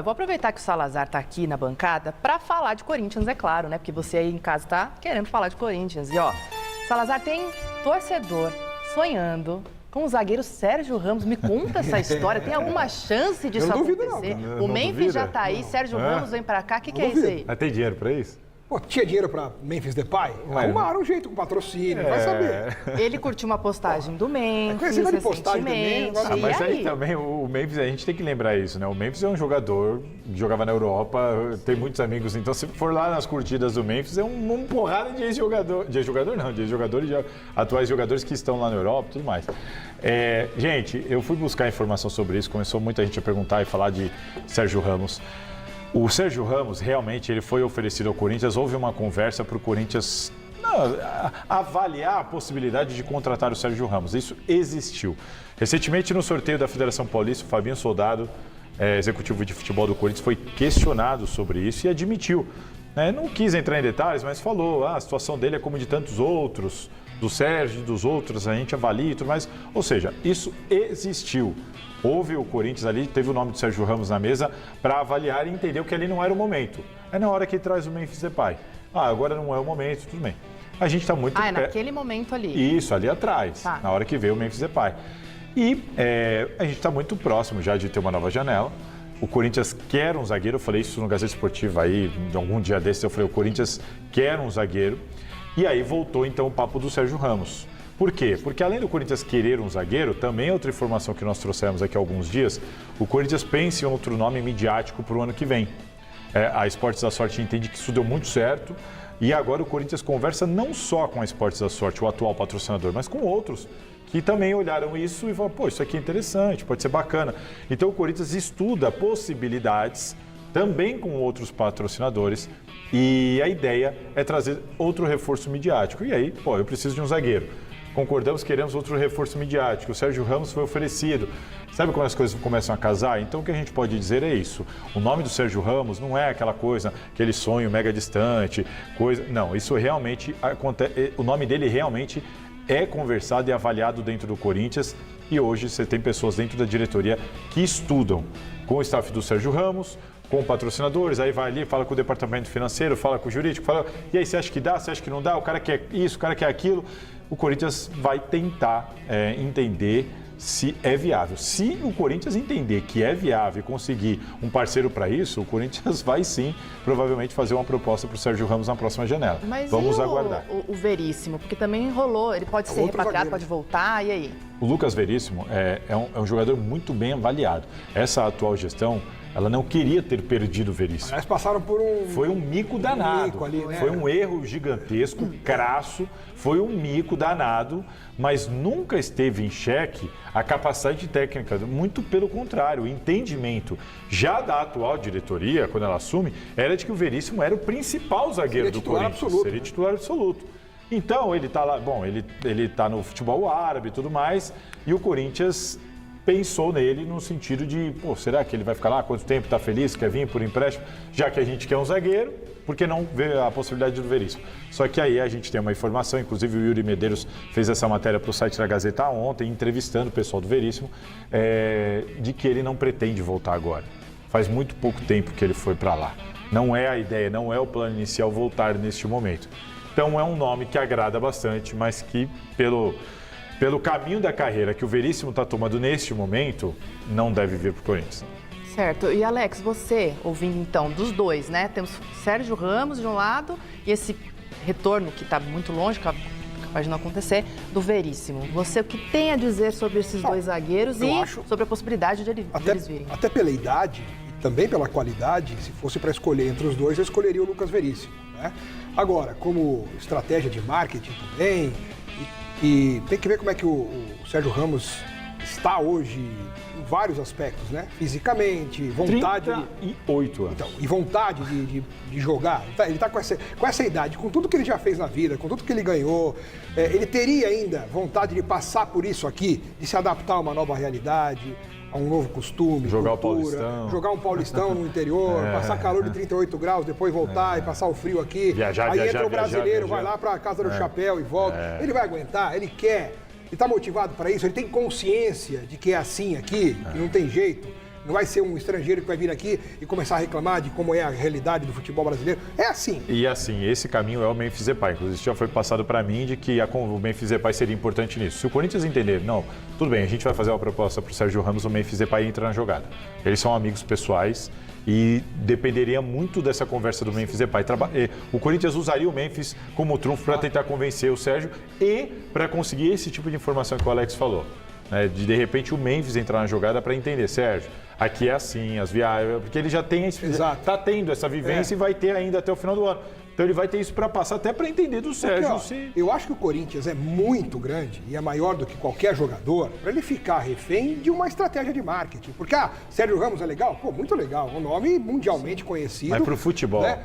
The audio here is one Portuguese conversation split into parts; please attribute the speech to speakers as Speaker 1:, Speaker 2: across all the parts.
Speaker 1: Eu vou aproveitar que o Salazar está aqui na bancada para falar de Corinthians, é claro, né? Porque você aí em casa está querendo falar de Corinthians. E ó, Salazar tem torcedor sonhando com o zagueiro Sérgio Ramos. Me conta essa história. Tem alguma chance disso acontecer? O Memphis já está aí, Sérgio Ramos vem para cá. O que é isso aí?
Speaker 2: Mas tem dinheiro para isso?
Speaker 3: Pô, tinha dinheiro pra Memphis Depay? Arrumaram um jeito com patrocínio, vai saber.
Speaker 1: Ele curtiu uma postagem do Memphis
Speaker 3: Conheci de postagem também.
Speaker 2: Mas aí também o Memphis, a gente tem que lembrar isso, né? O Memphis é um jogador que jogava na Europa, tem muitos amigos, então se for lá nas curtidas do Memphis, é uma porrada de ex-jogador, de ex-jogadores, de atuais jogadores que estão lá na Europa e tudo mais. Gente, eu fui buscar informação sobre isso, começou muita gente a perguntar e falar de Sérgio Ramos. O Sérgio Ramos, realmente, ele foi oferecido ao Corinthians, houve uma conversa para o Corinthians avaliar a possibilidade de contratar o Sérgio Ramos. Isso existiu. Recentemente, no sorteio da Federação Paulista, o Fabinho Soldado, executivo de futebol do Corinthians, foi questionado sobre isso e admitiu. Não quis entrar em detalhes, mas falou, a situação dele é como de tantos outros, do Sérgio e dos outros, a gente avalia e tudo mais. Ou seja, isso existiu. Houve o Corinthians ali, teve o nome do Sérgio Ramos na mesa para avaliar e entender que ali não era o momento. É na hora que traz o Memphis Depay. Agora não é o momento, tudo bem. A gente está muito...
Speaker 1: naquele momento ali.
Speaker 2: Isso, ali atrás, na hora que veio o Memphis Depay. E a gente está muito próximo já de ter uma nova janela. O Corinthians quer um zagueiro, eu falei isso no Gazeta Esportiva aí, de algum dia desses, eu falei, o Corinthians quer um zagueiro. E aí voltou então o papo do Sérgio Ramos. Por quê? Porque além do Corinthians querer um zagueiro, também outra informação que nós trouxemos aqui há alguns dias, o Corinthians pensa em outro nome midiático para o ano que vem. A Esportes da Sorte entende que isso deu muito certo e agora o Corinthians conversa não só com a Esportes da Sorte, o atual patrocinador, mas com outros que também olharam isso e falaram, isso aqui é interessante, pode ser bacana. Então o Corinthians estuda possibilidades também com outros patrocinadores e a ideia é trazer outro reforço midiático. E aí, eu preciso de um zagueiro. Concordamos, queremos outro reforço midiático. O Sérgio Ramos foi oferecido. Sabe quando as coisas começam a casar? Então o que a gente pode dizer é isso. O nome do Sérgio Ramos não é aquela coisa, aquele sonho mega distante, coisa. Não, isso realmente acontece. O nome dele realmente é conversado e avaliado dentro do Corinthians. E hoje você tem pessoas dentro da diretoria que estudam com o staff do Sérgio Ramos, com patrocinadores, aí vai ali, fala com o departamento financeiro, fala com o jurídico, fala, e aí você acha que dá, você acha que não dá, o cara quer isso, o cara quer aquilo. O Corinthians vai tentar entender se é viável. Se o Corinthians entender que é viável e conseguir um parceiro para isso, o Corinthians vai sim, provavelmente, fazer uma proposta para o Sérgio Ramos na próxima janela.
Speaker 1: Mas
Speaker 2: vamos aguardar.
Speaker 1: O Veríssimo, porque também rolou, ele pode ser repatriado, pode voltar, e aí?
Speaker 2: O Lucas Veríssimo é um jogador muito bem avaliado. Essa atual gestão, ela não queria ter perdido o Veríssimo.
Speaker 3: Aliás, passaram por
Speaker 2: Foi um mico danado.
Speaker 3: Ali, né?
Speaker 2: Foi um erro gigantesco, crasso, foi um mico danado, mas nunca esteve em xeque a capacidade técnica, muito pelo contrário, o entendimento já da atual diretoria, quando ela assume, era de que o Veríssimo era o principal zagueiro do Corinthians. Seria titular absoluto. Então, ele está lá, ele está no futebol árabe e tudo mais, e o Corinthians pensou nele no sentido de, será que ele vai ficar lá? Quanto tempo? Está feliz? Quer vir por empréstimo? Já que a gente quer um zagueiro, por que não ver a possibilidade do Veríssimo? Só que aí a gente tem uma informação, inclusive o Yuri Medeiros fez essa matéria para o site da Gazeta ontem, entrevistando o pessoal do Veríssimo, de que ele não pretende voltar agora. Faz muito pouco tempo que ele foi para lá. Não é a ideia, não é o plano inicial voltar neste momento. Então é um nome que agrada bastante, mas que pelo caminho da carreira que o Veríssimo está tomando neste momento, não deve vir para o Corinthians.
Speaker 1: Certo. E Alex, você, ouvindo então dos dois, né? Temos Sérgio Ramos de um lado e esse retorno que está muito longe, capaz de não acontecer, do Veríssimo. Você, o que tem a dizer sobre esses dois zagueiros sobre a possibilidade de eles virem?
Speaker 3: Até pela idade e também pela qualidade, se fosse para escolher entre os dois, eu escolheria o Lucas Veríssimo, né? Agora, como estratégia de marketing também, e tem que ver como é que o Sérgio Ramos está hoje em vários aspectos, né? Fisicamente, vontade...
Speaker 2: 38 anos.
Speaker 3: Então, e vontade de jogar. Ele está com essa idade, com tudo que ele já fez na vida, com tudo que ele ganhou, ele teria ainda vontade de passar por isso aqui, de se adaptar a uma nova realidade, a um novo costume,
Speaker 2: jogar
Speaker 3: cultura,
Speaker 2: o Paulistão.
Speaker 3: Jogar um Paulistão no interior, passar calor de 38 graus, depois voltar e passar o frio aqui. Aí entra o brasileiro, vai lá para a Casa do Chapéu e volta. Ele vai aguentar, ele quer, ele está motivado para isso, ele tem consciência de que é assim aqui, que não tem jeito. Não vai ser um estrangeiro que vai vir aqui e começar a reclamar de como é a realidade do futebol brasileiro. É assim.
Speaker 2: E assim, esse caminho é o Memphis Depay. Inclusive, já foi passado para mim de que o Memphis Depay seria importante nisso. Se o Corinthians entender, não, tudo bem, a gente vai fazer uma proposta para o Sérgio Ramos, o Memphis Depay entra na jogada. Eles são amigos pessoais e dependeria muito dessa conversa do Memphis Depay. O Corinthians usaria o Memphis como trunfo para tentar convencer o Sérgio e para conseguir esse tipo de informação que o Alex falou. De repente o Memphis entrar na jogada para entender, Sérgio, aqui é assim, as viagens, porque ele já tem está tendo essa vivência e vai ter ainda até o final do ano. Então ele vai ter isso para passar até para entender do Sérgio.
Speaker 3: Eu acho que o Corinthians é muito grande e é maior do que qualquer jogador para ele ficar refém de uma estratégia de marketing. Porque, Sérgio Ramos é legal? Pô, muito legal. Um nome mundialmente conhecido.
Speaker 2: Mas pro futebol.
Speaker 3: Né?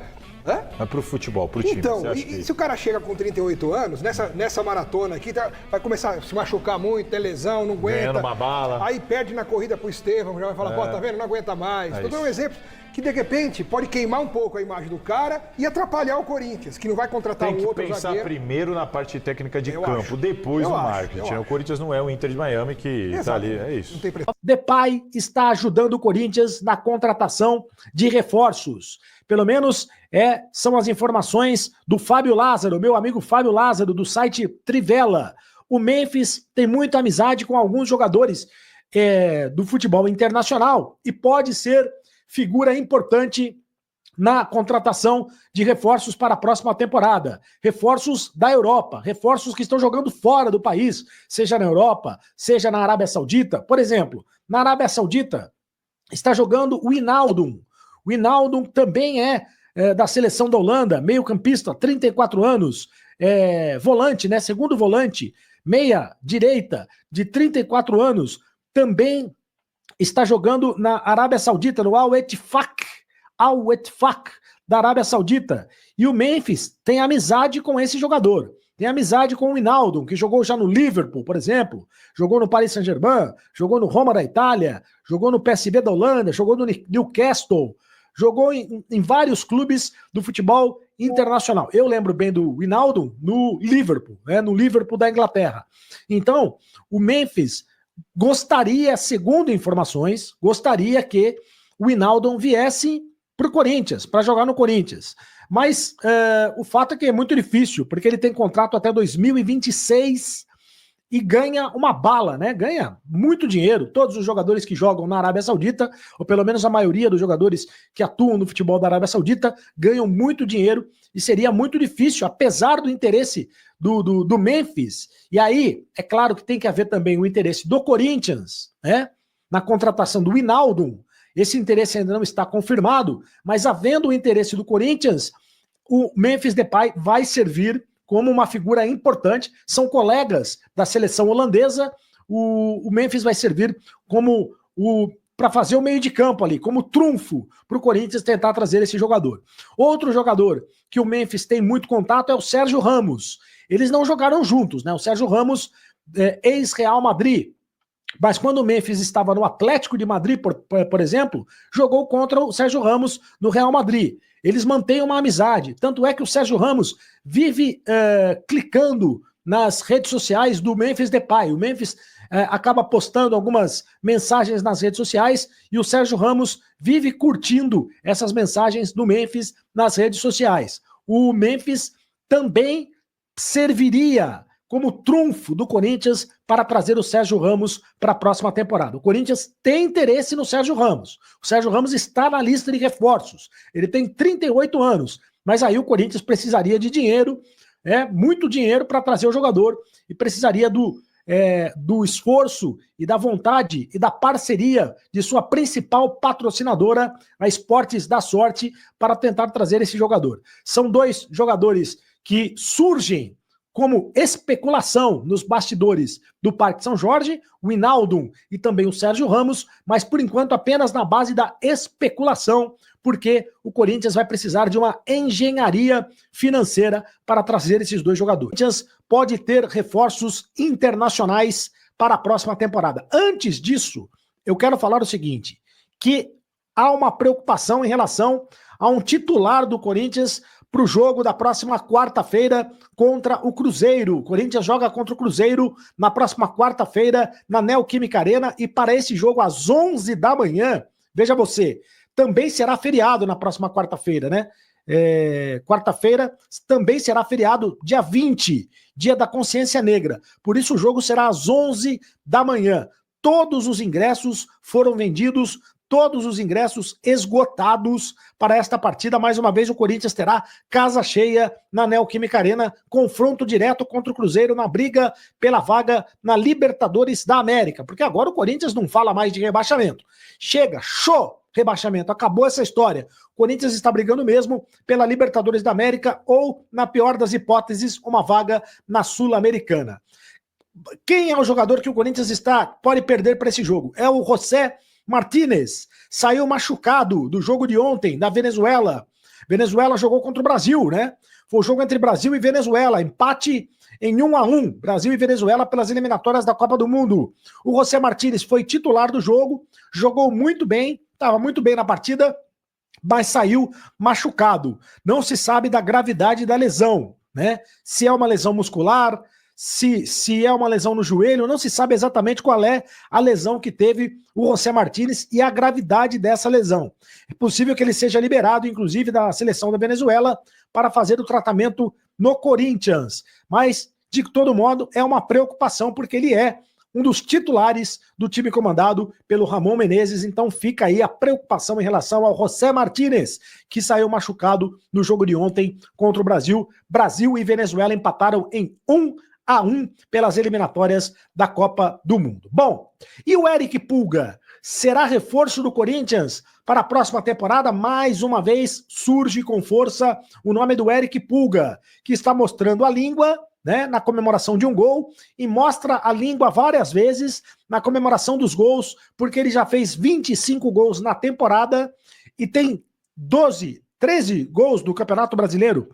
Speaker 2: Mas pro futebol, pro time.
Speaker 3: Então, se o cara chega com 38 anos, nessa maratona aqui, vai começar a se machucar muito, ter lesão, não aguenta.
Speaker 2: Ganhando uma bala.
Speaker 3: Aí perde na corrida pro Estevão, já vai falar, pô, tá vendo? Não aguenta mais. Tô dando um exemplo que, de repente, pode queimar um pouco a imagem do cara e atrapalhar o Corinthians, que não vai contratar um outro zagueiro.
Speaker 2: Tem que pensar primeiro na parte técnica de campo, depois no marketing. O Corinthians não é o Inter de Miami que tá ali, é isso.
Speaker 4: Depay está ajudando o Corinthians na contratação de reforços. Pelo menos são as informações do Fábio Lázaro, meu amigo Fábio Lázaro, do site Trivela. O Memphis tem muita amizade com alguns jogadores do futebol internacional e pode ser figura importante na contratação de reforços para a próxima temporada. Reforços da Europa, reforços que estão jogando fora do país, seja na Europa, seja na Arábia Saudita. Por exemplo, na Arábia Saudita está jogando o Wijnaldum. O Wijnaldum também é da seleção da Holanda, meio-campista, 34 anos, volante, né? Segundo volante, meia direita, de 34 anos, também está jogando na Arábia Saudita, no Al-Ettifaq da Arábia Saudita. E o Memphis tem amizade com esse jogador. Tem amizade com o Wijnaldum, que jogou já no Liverpool, por exemplo, jogou no Paris Saint-Germain, jogou no Roma da Itália, jogou no PSV da Holanda, jogou no Newcastle, jogou em vários clubes do futebol internacional. Eu lembro bem do Wijnaldum no Liverpool, no Liverpool da Inglaterra. Então, o Memphis gostaria, segundo informações, que o Wijnaldum viesse para o Corinthians, para jogar no Corinthians. Mas o fato é que é muito difícil, porque ele tem contrato até 2026 e ganha uma bala, né? Ganha muito dinheiro. Todos os jogadores que jogam na Arábia Saudita, ou pelo menos a maioria dos jogadores que atuam no futebol da Arábia Saudita, ganham muito dinheiro e seria muito difícil, apesar do interesse do Memphis. E aí, é claro que tem que haver também o interesse do Corinthians, né? Na contratação do Wijnaldum. Esse interesse ainda não está confirmado, mas havendo o interesse do Corinthians, o Memphis Depay vai servir como uma figura importante. São colegas da seleção holandesa. O Memphis vai servir como para fazer o meio de campo ali, como trunfo para o Corinthians tentar trazer esse jogador. Outro jogador que o Memphis tem muito contato é o Sérgio Ramos. Eles não jogaram juntos, né? O Sérgio Ramos, ex-Real Madrid, mas quando o Memphis estava no Atlético de Madrid, por exemplo, jogou contra o Sérgio Ramos no Real Madrid. Eles mantêm uma amizade. Tanto é que o Sérgio Ramos vive clicando nas redes sociais do Memphis Depay. O Memphis acaba postando algumas mensagens nas redes sociais e o Sérgio Ramos vive curtindo essas mensagens do Memphis nas redes sociais. O Memphis também serviria como trunfo do Corinthians para trazer o Sérgio Ramos para a próxima temporada. O Corinthians tem interesse no Sérgio Ramos. O Sérgio Ramos está na lista de reforços. Ele tem 38 anos, mas aí o Corinthians precisaria de dinheiro, muito dinheiro para trazer o jogador e precisaria do esforço e da vontade e da parceria de sua principal patrocinadora, a Esportes da Sorte, para tentar trazer esse jogador. São dois jogadores que surgem como especulação nos bastidores do Parque São Jorge, o Wijnaldum e também o Sérgio Ramos, mas por enquanto apenas na base da especulação, porque o Corinthians vai precisar de uma engenharia financeira para trazer esses dois jogadores. O Corinthians pode ter reforços internacionais para a próxima temporada. Antes disso, eu quero falar o seguinte, que há uma preocupação em relação a um titular do Corinthians para o jogo da próxima quarta-feira contra o Cruzeiro. O Corinthians joga contra o Cruzeiro na próxima quarta-feira na Neoquímica Arena e para esse jogo às 11 da manhã veja você, também será feriado na próxima quarta-feira, né? Quarta-feira também será feriado, dia 20, dia da consciência negra. Por isso o jogo será às 11 da manhã. Todos os ingressos foram vendidos, todos os ingressos esgotados para esta partida. Mais uma vez o Corinthians terá casa cheia na Neoquímica Arena, confronto direto contra o Cruzeiro na briga pela vaga na Libertadores da América, porque agora o Corinthians não fala mais de rebaixamento. Chega, show! Rebaixamento, acabou essa história. O Corinthians está brigando mesmo pela Libertadores da América ou, na pior das hipóteses, uma vaga na Sul-Americana. Quem é o jogador que o Corinthians pode perder para esse jogo? É o José Martínez. Saiu machucado do jogo de ontem, da Venezuela. Venezuela jogou contra o Brasil, né? Foi o jogo entre Brasil e Venezuela, empate em 1-1, Brasil e Venezuela pelas eliminatórias da Copa do Mundo. O José Martínez foi titular do jogo, jogou muito bem, estava muito bem na partida, mas saiu machucado. Não se sabe da gravidade da lesão, né? Se é uma lesão muscular, se é uma lesão no joelho, não se sabe exatamente qual é a lesão que teve o José Martínez e a gravidade dessa lesão. É possível que ele seja liberado, inclusive, da seleção da Venezuela para fazer o tratamento no Corinthians. Mas, de todo modo, é uma preocupação, porque ele é um dos titulares do time comandado pelo Ramon Menezes. Então fica aí a preocupação em relação ao José Martínez, que saiu machucado no jogo de ontem contra o Brasil. Brasil e Venezuela empataram em 1-1 pelas eliminatórias da Copa do Mundo. Bom, e o Eric Pulga será reforço do Corinthians para a próxima temporada? Mais uma vez surge com força o nome do Eric Pulga, que está mostrando a língua, né, na comemoração de um gol, e mostra a língua várias vezes na comemoração dos gols, porque ele já fez 25 gols na temporada e tem 13 gols no Campeonato Brasileiro,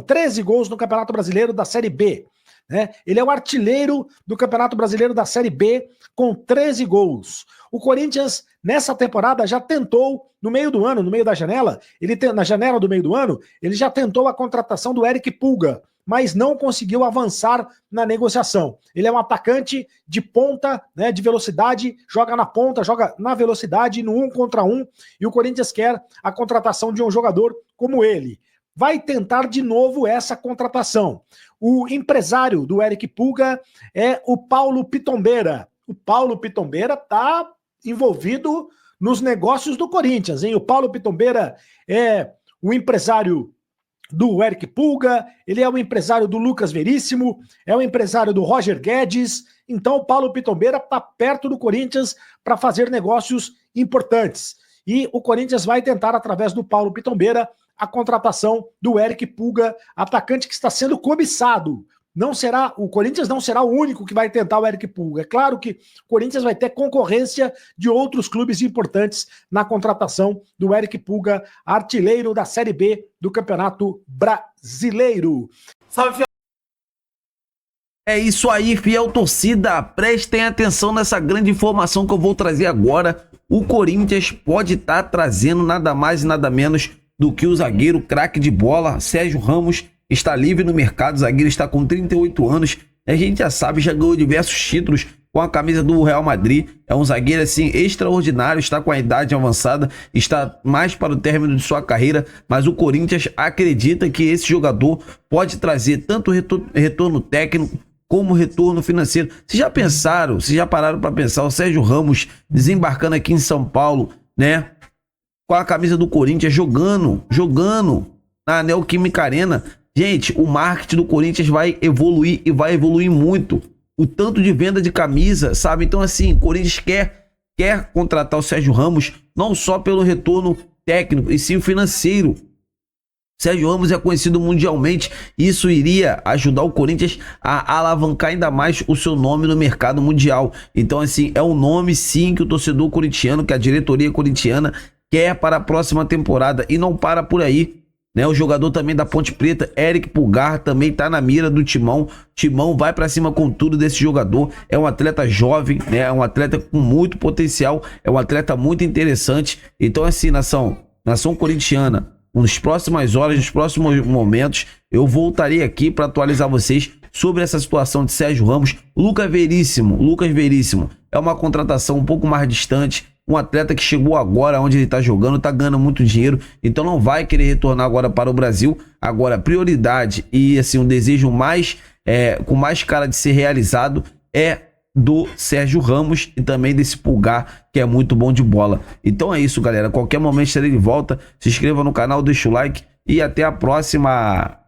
Speaker 4: 13 gols no Campeonato Brasileiro da Série B. Né? Ele é o artilheiro do Campeonato Brasileiro da Série B com 13 gols. O Corinthians, nessa temporada, já tentou, no meio do ano, no meio da janela, na janela do meio do ano, ele já tentou a contratação do Eric Pulga, mas não conseguiu avançar na negociação. Ele é um atacante de ponta, né, de velocidade, joga na ponta, joga na velocidade, no 1 contra 1, e o Corinthians quer a contratação de um jogador como ele. Vai tentar de novo essa contratação. O empresário do Eric Pulga é o Paulo Pitombeira. O Paulo Pitombeira está envolvido nos negócios do Corinthians, hein? O Paulo Pitombeira é o empresário do Eric Pulga, ele é o empresário do Lucas Veríssimo, é o empresário do Roger Guedes. Então o Paulo Pitombeira está perto do Corinthians para fazer negócios importantes. E o Corinthians vai tentar, através do Paulo Pitombeira, a contratação do Eric Pulga, atacante que está sendo cobiçado. O Corinthians não será o único que vai tentar o Eric Pulga. É claro que o Corinthians vai ter concorrência de outros clubes importantes na contratação do Eric Pulga, artilheiro da Série B do Campeonato Brasileiro.
Speaker 5: Salve, fiel. É isso aí, fiel torcida. Prestem atenção nessa grande informação que eu vou trazer agora. O Corinthians pode estar trazendo nada mais e nada menos do que o zagueiro craque de bola, Sérgio Ramos. Está livre no mercado, o zagueiro está com 38 anos, a gente já sabe, já ganhou diversos títulos com a camisa do Real Madrid, é um zagueiro assim extraordinário, está com a idade avançada, está mais para o término de sua carreira, mas o Corinthians acredita que esse jogador pode trazer tanto retorno técnico como retorno financeiro. Vocês já pensaram, vocês já pararam para pensar, o Sérgio Ramos desembarcando aqui em São Paulo, né, com a camisa do Corinthians, jogando na Neoquímica Arena. Gente, o marketing do Corinthians vai evoluir e vai evoluir muito. O tanto de venda de camisa, sabe? Então, assim, o Corinthians quer contratar o Sérgio Ramos, não só pelo retorno técnico, e sim financeiro. Sérgio Ramos é conhecido mundialmente, e isso iria ajudar o Corinthians a alavancar ainda mais o seu nome no mercado mundial. Então, assim, é um nome, sim, que o torcedor corintiano, que a diretoria corintiana quer para a próxima temporada, e não para por aí. Né, o jogador também da Ponte Preta, Eric Pulgar, também tá na mira do Timão. Timão vai pra cima com tudo desse jogador. É um atleta jovem, né? É um atleta com muito potencial, é um atleta muito interessante. Então, assim, nação corintiana, nas próximas horas, nos próximos momentos, eu voltarei aqui para atualizar vocês sobre essa situação de Sérgio Ramos. Lucas Veríssimo é uma contratação um pouco mais distante, um atleta que chegou agora onde ele tá jogando, tá ganhando muito dinheiro, então não vai querer retornar agora para o Brasil. Agora, prioridade e assim, um desejo mais com mais cara de ser realizado é do Sérgio Ramos e também desse Pulgar, que é muito bom de bola. Então é isso, galera. Qualquer momento estarei de volta. Se inscreva no canal, deixa o like e até a próxima.